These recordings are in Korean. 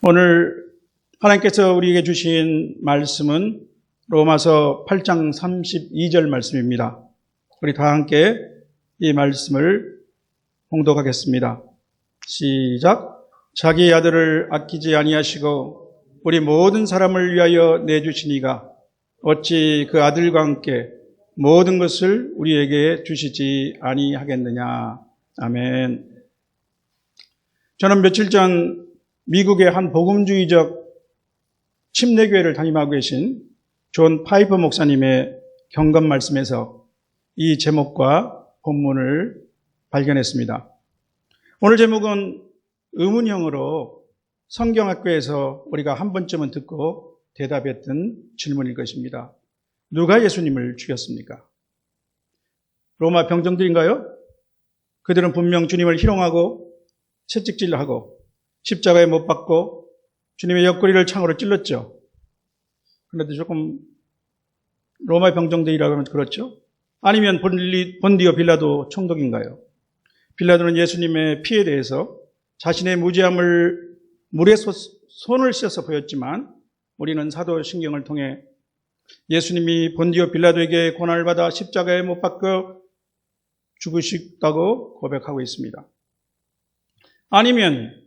오늘 하나님께서 우리에게 주신 말씀은 로마서 8장 32절 말씀입니다. 우리 다 함께 이 말씀을 봉독하겠습니다. 시작. 자기 아들을 아끼지 아니하시고 우리 모든 사람을 위하여 내주시니가 어찌 그 아들과 함께 모든 것을 우리에게 주시지 아니하겠느냐. 아멘. 저는 며칠 전 미국의 한 복음주의적 침례교회를 담임하고 계신 존 파이퍼 목사님의 경건 말씀에서 이 제목과 본문을 발견했습니다. 오늘 제목은 의문형으로 성경학교에서 우리가 한 번쯤은 듣고 대답했던 질문일 것입니다. 누가 예수님을 죽였습니까? 로마 병정들인가요? 그들은 분명 주님을 희롱하고 채찍질하고 십자가에 못 박고 주님의 옆구리를 창으로 찔렀죠. 그런데 조금 로마 병정들이라고 하면 그렇죠. 아니면 본디오 빌라도 총독인가요? 빌라도는 예수님의 피에 대해서 자신의 무죄함을 물에 손을 씻어서 보였지만 우리는 사도신경을 통해 예수님이 본디오 빌라도에게 고난을 받아 십자가에 못 박혀 죽으셨다고 고백하고 있습니다. 아니면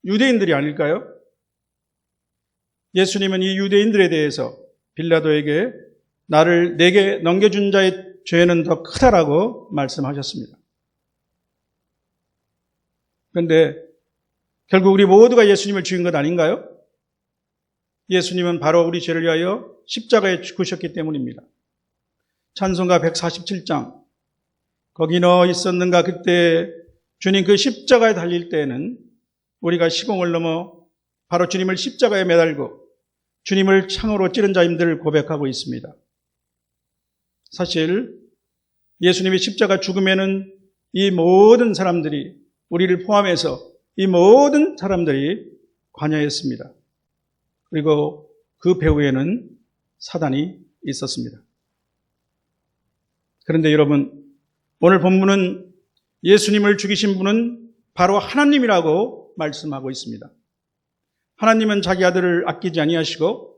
유대인들이 아닐까요? 예수님은 이 유대인들에 대해서 빌라도에게 내게 넘겨준 자의 죄는 더 크다라고 말씀하셨습니다. 그런데 결국 우리 모두가 예수님을 죽인 것 아닌가요? 예수님은 바로 우리 죄를 위하여 십자가에 죽으셨기 때문입니다. 찬송가 147장 거기 너 있었는가 그때 주님 그 십자가에 달릴 때에는 우리가 시공을 넘어 바로 주님을 십자가에 매달고 주님을 창으로 찌른 자임들을 고백하고 있습니다. 사실 예수님의 십자가 죽음에는 이 모든 사람들이 우리를 포함해서 이 모든 사람들이 관여했습니다. 그리고 그 배후에는 사단이 있었습니다. 그런데 여러분, 오늘 본문은 예수님을 죽이신 분은 바로 하나님이라고 말씀하고 있습니다. 하나님은 자기 아들을 아끼지 아니하시고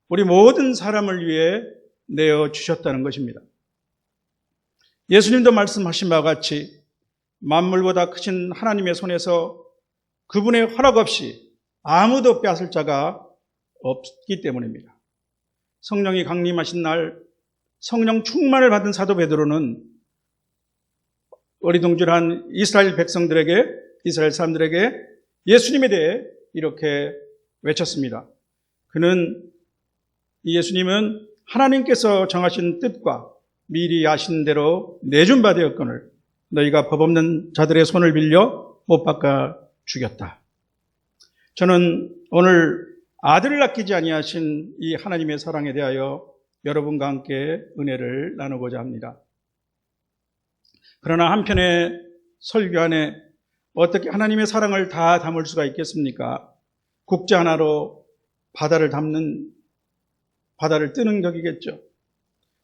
우리 모든 사람을 위해 내어주셨다는 것입니다. 예수님도 말씀하신 바와 같이 만물보다 크신 하나님의 손에서 그분의 허락 없이 아무도 빼앗을 자가 없기 때문입니다. 성령이 강림하신 날 성령 충만을 받은 사도 베드로는 어리둥절한 이스라엘 사람들에게 예수님에 대해 이렇게 외쳤습니다. 예수님은 하나님께서 정하신 뜻과 미리 아신 대로 내준 바 되었거늘 너희가 법 없는 자들의 손을 빌려 못 박아 죽였다. 저는 오늘 아들을 아끼지 아니하신 이 하나님의 사랑에 대하여 여러분과 함께 은혜를 나누고자 합니다. 그러나 한편의 설교 안에 어떻게 하나님의 사랑을 다 담을 수가 있겠습니까? 국자 하나로 바다를 뜨는 격이겠죠.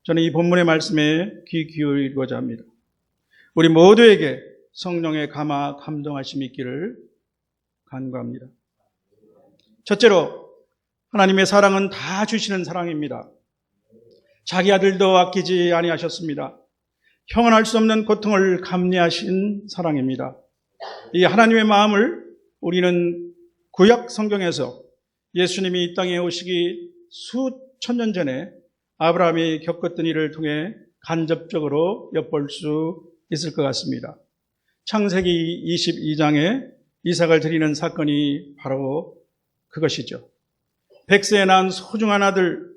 저는 이 본문의 말씀에 귀 기울이고자 합니다. 우리 모두에게 성령의 감동하심이 있기를 간구합니다. 첫째로 하나님의 사랑은 다 주시는 사랑입니다. 자기 아들도 아끼지 아니하셨습니다. 형언할 수 없는 고통을 감내하신 사랑입니다. 이 하나님의 마음을 우리는 구약 성경에서 예수님이 이 땅에 오시기 수천 년 전에 아브라함이 겪었던 일을 통해 간접적으로 엿볼 수 있을 것 같습니다. 창세기 22장에 이삭을 드리는 사건이 바로 그것이죠. 100세에 낳은 소중한 아들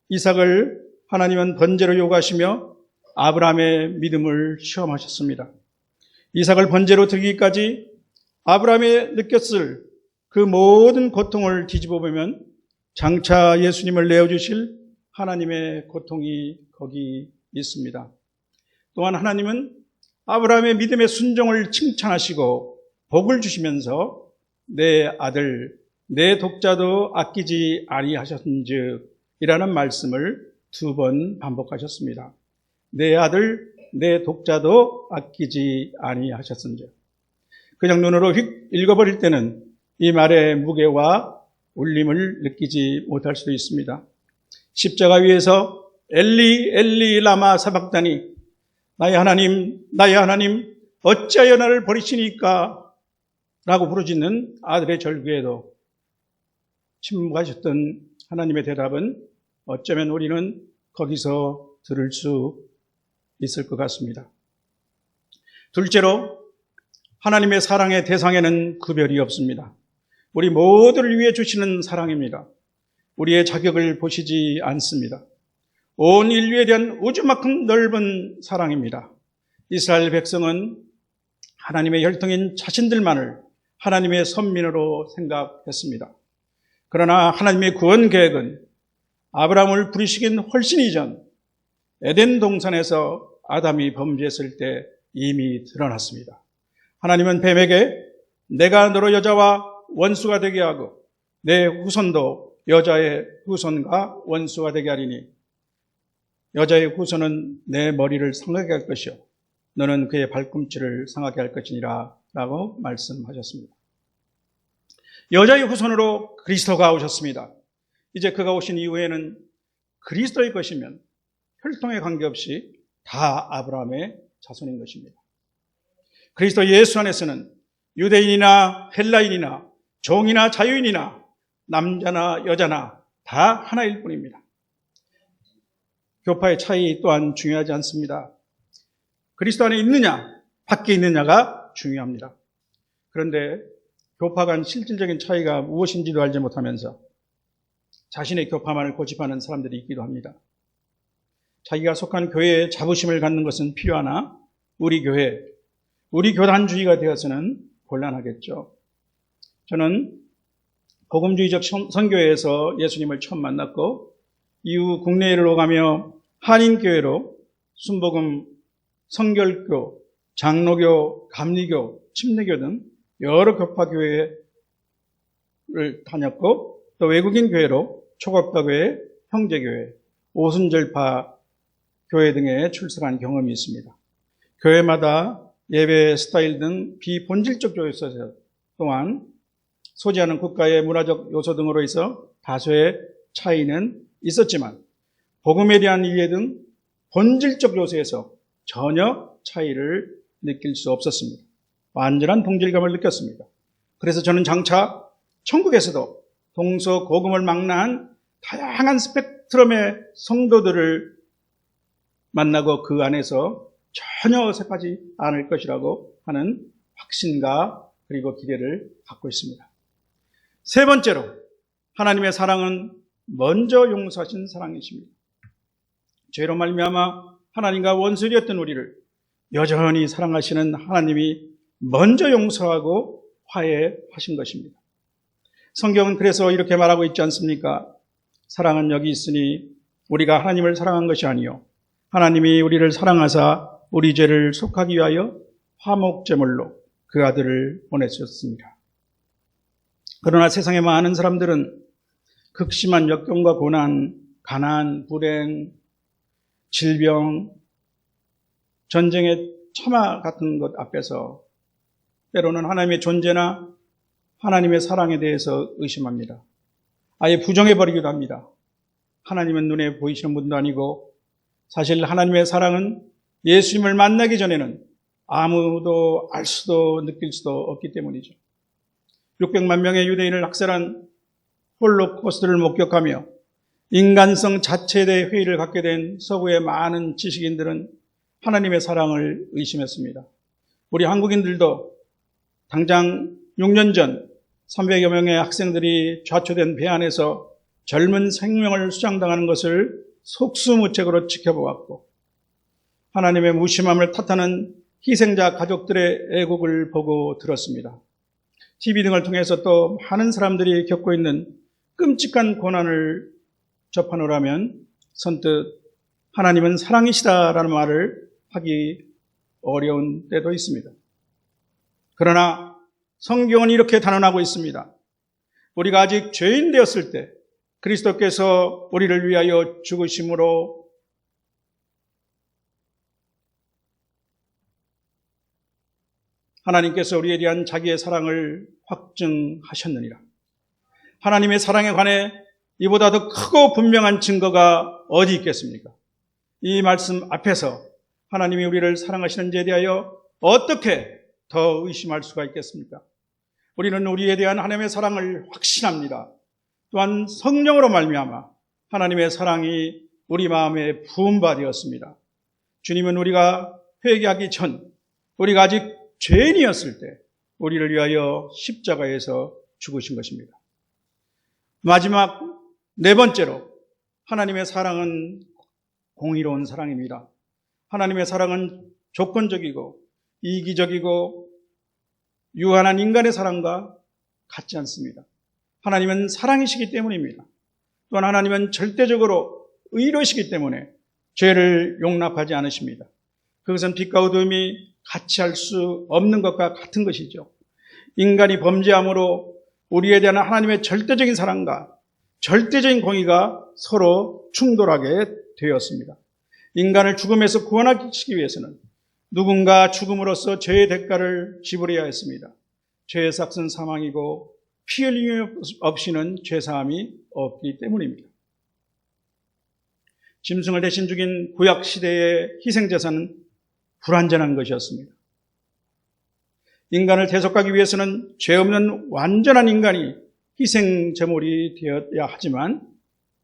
이삭을 하나님은 번제로 요구하시며 아브라함의 믿음을 시험하셨습니다. 이삭을 번제로 드리기까지 아브라함이 느꼈을 그 모든 고통을 뒤집어 보면 장차 예수님을 내어주실 하나님의 고통이 거기 있습니다. 또한 하나님은 아브라함의 믿음의 순종을 칭찬하시고 복을 주시면서 내 아들, 내 독자도 아끼지 아니하셨은즉 이라는 말씀을 2번 반복하셨습니다. 내 아들, 내 독자도 아끼지 아니하셨은즉. 그냥 눈으로 휙 읽어버릴 때는 이 말의 무게와 울림을 느끼지 못할 수도 있습니다. 십자가 위에서 엘리 엘리 라마 사박다니, 나의 하나님 어찌하여 나를 버리시니까 라고 부르짖는 아들의 절규에도 침묵하셨던 하나님의 대답은 어쩌면 우리는 거기서 들을 수 있을 것 같습니다. 둘째로, 하나님의 사랑의 대상에는 구별이 없습니다. 우리 모두를 위해 주시는 사랑입니다. 우리의 자격을 보시지 않습니다. 온 인류에 대한 우주만큼 넓은 사랑입니다. 이스라엘 백성은 하나님의 혈통인 자신들만을 하나님의 선민으로 생각했습니다. 그러나 하나님의 구원 계획은 아브라함을 부르시긴 훨씬 이전 에덴 동산에서 아담이 범죄했을 때 이미 드러났습니다. 하나님은 뱀에게 내가 너로 여자와 원수가 되게 하고 내 후손도 여자의 후손과 원수가 되게 하리니 여자의 후손은 내 머리를 상하게 할 것이요 너는 그의 발꿈치를 상하게 할 것이니라 라고 말씀하셨습니다. 여자의 후손으로 그리스도가 오셨습니다. 이제 그가 오신 이후에는 그리스도의 것이면 혈통에 관계없이 다 아브라함의 자손인 것입니다. 그리스도 예수 안에서는 유대인이나 헬라인이나 종이나 자유인이나 남자나 여자나 다 하나일 뿐입니다. 교파의 차이 또한 중요하지 않습니다. 그리스도 안에 있느냐 밖에 있느냐가 중요합니다. 그런데 교파 간 실질적인 차이가 무엇인지도 알지 못하면서 자신의 교파만을 고집하는 사람들이 있기도 합니다. 자기가 속한 교회에 자부심을 갖는 것은 필요하나 우리 교회, 우리 교단주의가 되어서는 곤란하겠죠. 저는 복음주의적 선교회에서 예수님을 처음 만났고 이후 국내를 오가며 한인교회로 순복음, 성결교, 장로교, 감리교, 침례교 등 여러 교파교회를 다녔고 또 외국인 교회로 초급파교회, 형제교회, 오순절파 교회 등에 출석한 경험이 있습니다. 교회마다 예배 스타일 등 비본질적 요소 또한 소지하는 국가의 문화적 요소 등으로 해서 다소의 차이는 있었지만 복음에 대한 이해 등 본질적 요소에서 전혀 차이를 느낄 수 없었습니다. 완전한 동질감을 느꼈습니다. 그래서 저는 장차 천국에서도 동서고금을 망라한 다양한 스펙트럼의 성도들을 만나고 그 안에서 전혀 어색하지 않을 것이라고 하는 확신과 그리고 기대를 갖고 있습니다. 세 번째로, 하나님의 사랑은 먼저 용서하신 사랑이십니다. 죄로 말미암아 하나님과 원수되었던 우리를 여전히 사랑하시는 하나님이 먼저 용서하고 화해하신 것입니다. 성경은 그래서 이렇게 말하고 있지 않습니까? 사랑은 여기 있으니 우리가 하나님을 사랑한 것이 아니요 하나님이 우리를 사랑하사 우리 죄를 속하기 위하여 화목제물로 그 아들을 보내셨습니다. 그러나 세상의 많은 사람들은 극심한 역경과 고난, 가난, 불행, 질병, 전쟁의 참화 같은 것 앞에서 때로는 하나님의 존재나 하나님의 사랑에 대해서 의심합니다. 아예 부정해버리기도 합니다. 하나님은 눈에 보이시는 분도 아니고 사실 하나님의 사랑은 예수님을 만나기 전에는 아무도 알 수도 느낄 수도 없기 때문이죠. 600만 명의 유대인을 학살한 홀로코스트를 목격하며 인간성 자체에 대해 회의를 갖게 된 서구의 많은 지식인들은 하나님의 사랑을 의심했습니다. 우리 한국인들도 당장 6년 전 300여 명의 학생들이 좌초된 배 안에서 젊은 생명을 수장당하는 것을 속수무책으로 지켜보았고 하나님의 무심함을 탓하는 희생자 가족들의 애국을 보고 들었습니다. TV 등을 통해서 또 많은 사람들이 겪고 있는 끔찍한 고난을 접하노라면 선뜻 하나님은 사랑이시다라는 말을 하기 어려운 때도 있습니다. 그러나 성경은 이렇게 단언하고 있습니다. 우리가 아직 죄인 되었을 때 그리스도께서 우리를 위하여 죽으심으로 하나님께서 우리에 대한 자기의 사랑을 확증하셨느니라. 하나님의 사랑에 관해 이보다 더 크고 분명한 증거가 어디 있겠습니까? 이 말씀 앞에서 하나님이 우리를 사랑하시는지에 대하여 어떻게 더 의심할 수가 있겠습니까? 우리는 우리에 대한 하나님의 사랑을 확신합니다. 또한 성령으로 말미암아 하나님의 사랑이 우리 마음에 부은 바 되었습니다. 주님은 우리가 회개하기 전, 우리가 아직 죄인이었을 때 우리를 위하여 십자가에서 죽으신 것입니다. 마지막 네 번째로 하나님의 사랑은 공의로운 사랑입니다. 하나님의 사랑은 조건적이고 이기적이고 유한한 인간의 사랑과 같지 않습니다. 하나님은 사랑이시기 때문입니다. 또한 하나님은 절대적으로 의로우시기 때문에 죄를 용납하지 않으십니다. 그것은 빛과 어둠이 같이 할 수 없는 것과 같은 것이죠. 인간이 범죄함으로 우리에 대한 하나님의 절대적인 사랑과 절대적인 공의가 서로 충돌하게 되었습니다. 인간을 죽음에서 구원하시기 위해서는 누군가 죽음으로써 죄의 대가를 지불해야 했습니다. 죄의 삭은 사망이고 피 흘림 없이는 죄사함이 없기 때문입니다. 짐승을 대신 죽인 구약 시대의 희생제사는 불완전한 것이었습니다. 인간을 대속하기 위해서는 죄 없는 완전한 인간이 희생 제물이 되어야 하지만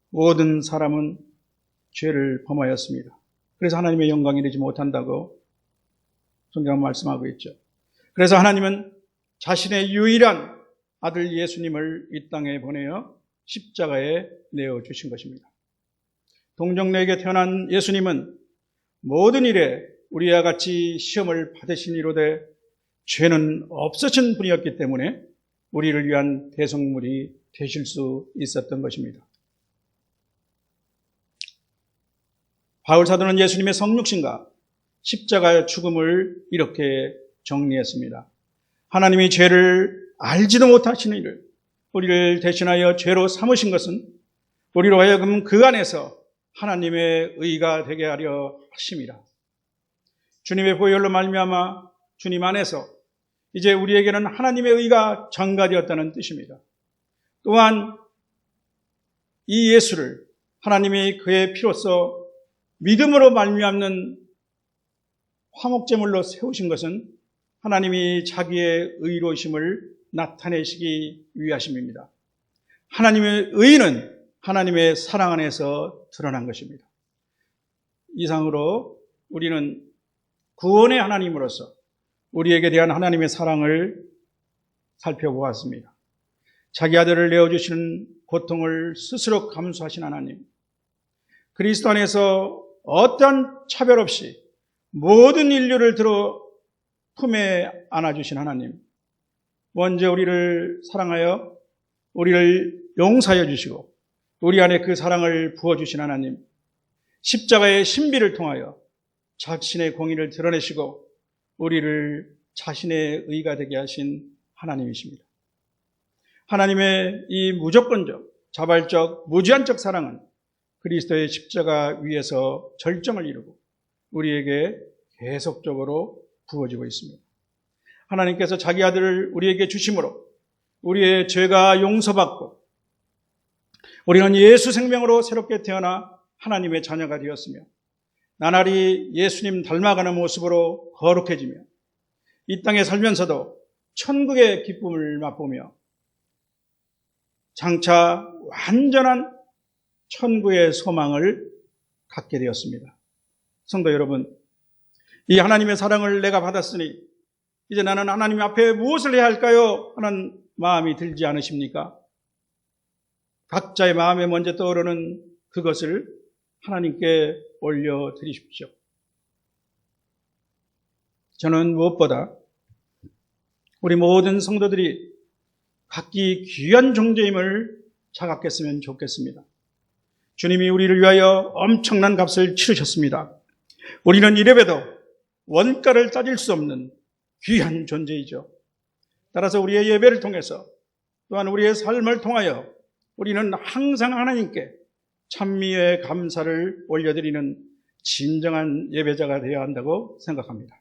모든 사람은 죄를 범하였습니다. 그래서 하나님의 영광이 되지 못한다고 성경은 말씀하고 있죠. 그래서 하나님은 자신의 유일한 아들 예수님을 이 땅에 보내어 십자가에 내어주신 것입니다. 동정녀에게 태어난 예수님은 모든 일에 우리와 같이 시험을 받으신 이로되 죄는 없으신 분이었기 때문에 우리를 위한 대속물이 되실 수 있었던 것입니다. 바울 사도는 예수님의 성육신과 십자가의 죽음을 이렇게 정리했습니다. 하나님이 죄를 알지도 못하시는 이를 우리를 대신하여 죄로 삼으신 것은 우리로 하여금 그 안에서 하나님의 의가 되게 하려 하심이라. 주님의 보혈로 말미암아 주님 안에서 이제 우리에게는 하나님의 의가 전가되었다는 뜻입니다. 또한 이 예수를 하나님이 그의 피로써 믿음으로 말미암는 화목제물로 세우신 것은 하나님이 자기의 의로우심을 나타내시기 위하심입니다. 하나님의 의는 하나님의 사랑 안에서 드러난 것입니다. 이상으로 우리는 구원의 하나님으로서 우리에게 대한 하나님의 사랑을 살펴보았습니다. 자기 아들을 내어주시는 고통을 스스로 감수하신 하나님, 그리스도 안에서 어떠한 차별 없이 모든 인류를 들어 품에 안아주신 하나님, 먼저 우리를 사랑하여 우리를 용서하여 주시고 우리 안에 그 사랑을 부어주신 하나님, 십자가의 신비를 통하여 자신의 공의를 드러내시고 우리를 자신의 의가 되게 하신 하나님이십니다. 하나님의 이 무조건적, 자발적, 무제한적 사랑은 그리스도의 십자가 위에서 절정을 이루고 우리에게 계속적으로 부어지고 있습니다. 하나님께서 자기 아들을 우리에게 주심으로 우리의 죄가 용서받고 우리는 예수 생명으로 새롭게 태어나 하나님의 자녀가 되었으며 나날이 예수님 닮아가는 모습으로 거룩해지며 이 땅에 살면서도 천국의 기쁨을 맛보며 장차 완전한 천국의 소망을 갖게 되었습니다. 성도 여러분, 이 하나님의 사랑을 내가 받았으니 이제 나는 하나님 앞에 무엇을 해야 할까요? 하는 마음이 들지 않으십니까? 각자의 마음에 먼저 떠오르는 그것을 하나님께 올려드리십시오. 저는 무엇보다 우리 모든 성도들이 각기 귀한 존재임을 자각했으면 좋겠습니다. 주님이 우리를 위하여 엄청난 값을 치르셨습니다. 우리는 이래봬도 원가를 따질 수 없는 귀한 존재이죠. 따라서 우리의 예배를 통해서 또한 우리의 삶을 통하여 우리는 항상 하나님께 찬미의 감사를 올려드리는 진정한 예배자가 되어야 한다고 생각합니다.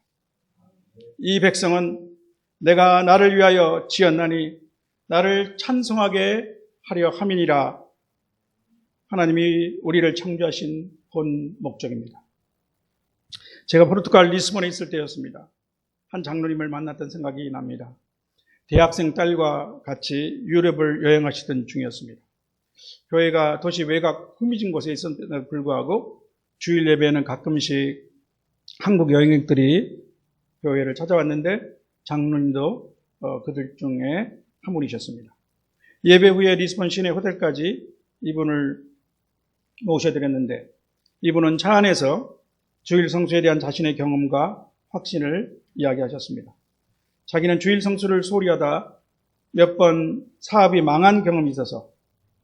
이 백성은 내가 나를 위하여 지었나니 나를 찬송하게 하려 함이니라. 하나님이 우리를 창조하신 본 목적입니다. 제가 포르투갈 리스본에 있을 때였습니다. 한 장로님을 만났던 생각이 납니다. 대학생 딸과 같이 유럽을 여행하시던 중이었습니다. 교회가 도시 외곽 흥미진 곳에 있었음에도 불구하고 주일 예배에는 가끔씩 한국 여행객들이 교회를 찾아왔는데 장로님도 그들 중에 한 분이셨습니다. 예배 후에 리스본 시내 호텔까지 이분을 모셔드렸는데 이분은 차 안에서 주일 성수에 대한 자신의 경험과 확신을 이야기하셨습니다. 자기는 주일 성수를 소홀히 하다 몇 번 사업이 망한 경험이 있어서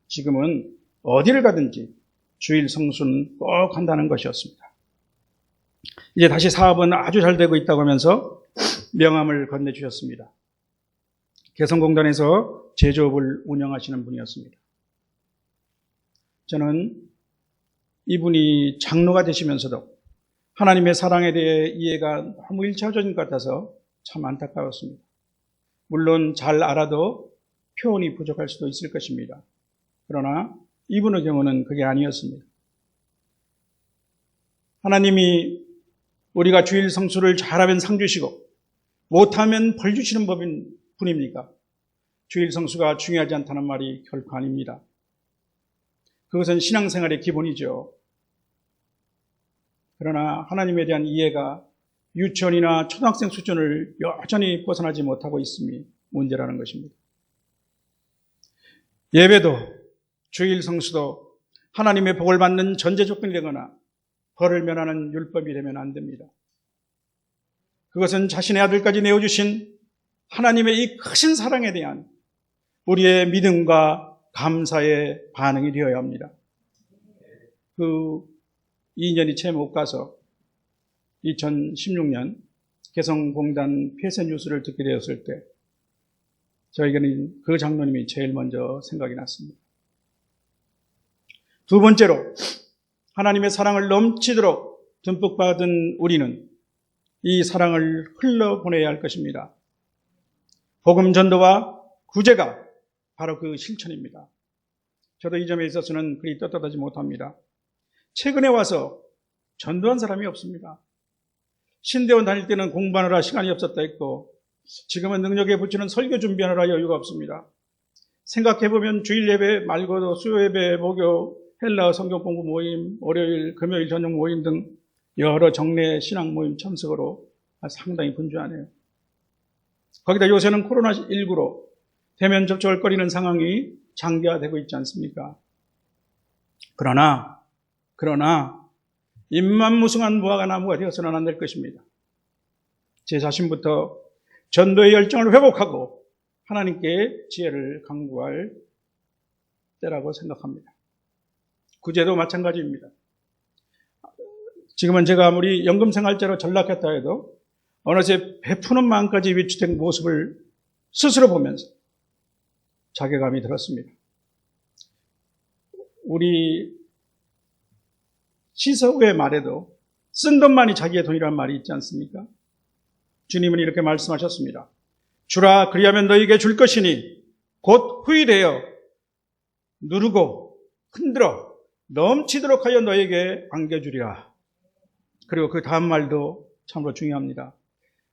지금은 어디를 가든지 주일 성수는 꼭 한다는 것이었습니다. 이제 다시 사업은 아주 잘 되고 있다고 하면서 명함을 건네주셨습니다. 개성공단에서 제조업을 운영하시는 분이었습니다. 저는 이분이 장로가 되시면서도 하나님의 사랑에 대해 이해가 너무 1차적인 것 같아서 참 안타까웠습니다. 물론 잘 알아도 표현이 부족할 수도 있을 것입니다. 그러나 이분의 경우는 그게 아니었습니다. 하나님이 우리가 주일 성수를 잘하면 상 주시고 못하면 벌 주시는 분입니까? 주일 성수가 중요하지 않다는 말이 결코 아닙니다. 그것은 신앙생활의 기본이죠. 그러나 하나님에 대한 이해가 유치원이나 초등학생 수준을 여전히 벗어나지 못하고 있음이 문제라는 것입니다. 예배도 주일 성수도 하나님의 복을 받는 전제 조건이 되거나 벌을 면하는 율법이 되면 안 됩니다. 그것은 자신의 아들까지 내어주신 하나님의 이 크신 사랑에 대한 우리의 믿음과 감사의 반응이 되어야 합니다. 그 2년이 채 못 가서 2016년 개성공단 폐쇄 뉴스를 듣게 되었을 때 저에게는 그 장로님이 제일 먼저 생각이 났습니다. 두 번째로 하나님의 사랑을 넘치도록 듬뿍 받은 우리는 이 사랑을 흘러보내야 할 것입니다. 복음 전도와 구제가 바로 그 실천입니다. 저도 이 점에 있어서는 그리 떳떳하지 못합니다. 최근에 와서 전도한 사람이 없습니다. 신대원 다닐 때는 공부하느라 시간이 없었다 했고 지금은 능력에 붙이는 설교 준비하느라 여유가 없습니다. 생각해보면 주일 예배 말고도 수요 예배, 목요, 헬라어 성경 공부 모임, 월요일, 금요일 저녁 모임 등 여러 정례 신앙 모임 참석으로 상당히 분주하네요. 거기다 요새는 코로나19로 대면 접촉을 꺼리는 상황이 장기화되고 있지 않습니까? 그러나 입만 무성한 무화과 나무가 되어서는 안 될 것입니다. 제 자신부터 전도의 열정을 회복하고 하나님께 지혜를 간구할 때라고 생각합니다. 구제도 마찬가지입니다. 지금은 제가 아무리 연금생활자로 전락했다 해도 어느새 베푸는 마음까지 위축된 모습을 스스로 보면서 자괴감이 들었습니다. 우리 시서의 말에도 쓴 돈만이 자기의 돈이라는 말이 있지 않습니까? 주님은 이렇게 말씀하셨습니다. 주라 그리하면 너희에게 줄 것이니 곧 후일되어 누르고 흔들어 넘치도록 하여 너희에게 안겨주리라. 그리고 그 다음 말도 참으로 중요합니다.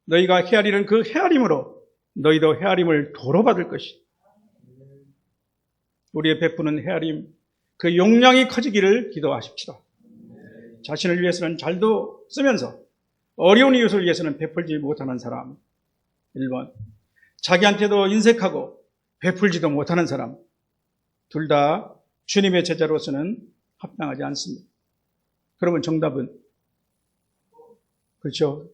너희가 헤아리는 그 헤아림으로 너희도 헤아림을 도로 받을 것이다. 우리의 베푸는 헤아림, 그 용량이 커지기를 기도하십시다. 자신을 위해서는 잘도 쓰면서 어려운 이웃을 위해서는 베풀지 못하는 사람 1번, 자기한테도 인색하고 베풀지도 못하는 사람, 둘 다 주님의 제자로서는 합당하지 않습니다. 그러면 정답은 그렇죠?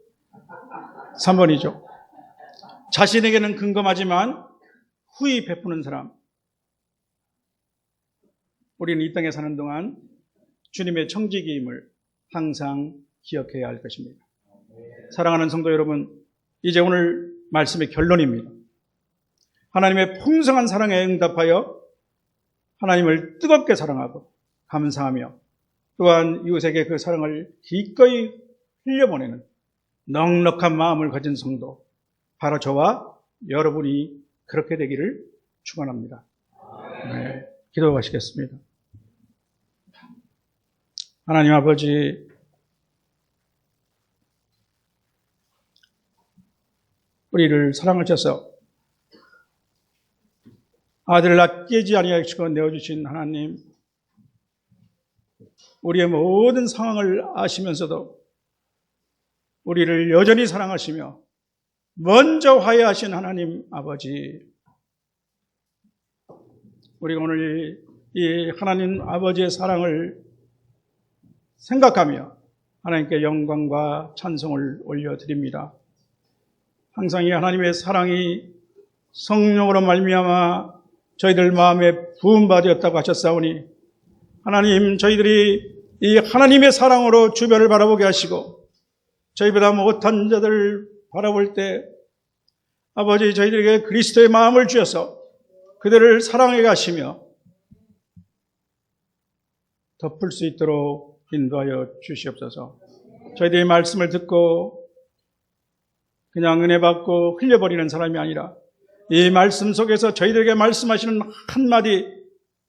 3번이죠. 자신에게는 근검하지만 후히 베푸는 사람. 우리는 이 땅에 사는 동안 주님의 청지기임을 항상 기억해야 할 것입니다. 사랑하는 성도 여러분, 이제 오늘 말씀의 결론입니다. 하나님의 풍성한 사랑에 응답하여 하나님을 뜨겁게 사랑하고 감사하며 또한 이웃에게 그 사랑을 기꺼이 흘려보내는 넉넉한 마음을 가진 성도, 바로 저와 여러분이 그렇게 되기를 축원합니다. 네, 기도하시겠습니다. 하나님 아버지, 우리를 사랑하셔서 아들을 아끼지 아니하시고 내어주신 하나님, 우리의 모든 상황을 아시면서도 우리를 여전히 사랑하시며 먼저 화해하신 하나님 아버지, 우리가 오늘 이 하나님 아버지의 사랑을 생각하며 하나님께 영광과 찬송을 올려드립니다. 항상 이 하나님의 사랑이 성령으로 말미암아 저희들 마음에 부음받았다고 하셨사오니, 하나님, 저희들이 이 하나님의 사랑으로 주변을 바라보게 하시고 저희보다 못한 자들을 바라볼 때 아버지, 저희들에게 그리스도의 마음을 주셔서 그들을 사랑해 가시며 덮을 수 있도록 인도하여 주시옵소서. 저희들이 말씀을 듣고 그냥 은혜 받고 흘려버리는 사람이 아니라 이 말씀 속에서 저희들에게 말씀하시는 한마디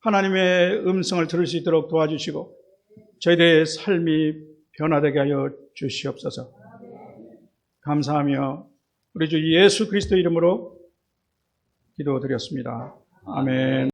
하나님의 음성을 들을 수 있도록 도와주시고 저희들의 삶이 변화되게 하여 주시옵소서. 감사하며 우리 주 예수 그리스도 이름으로 기도드렸습니다. 아멘.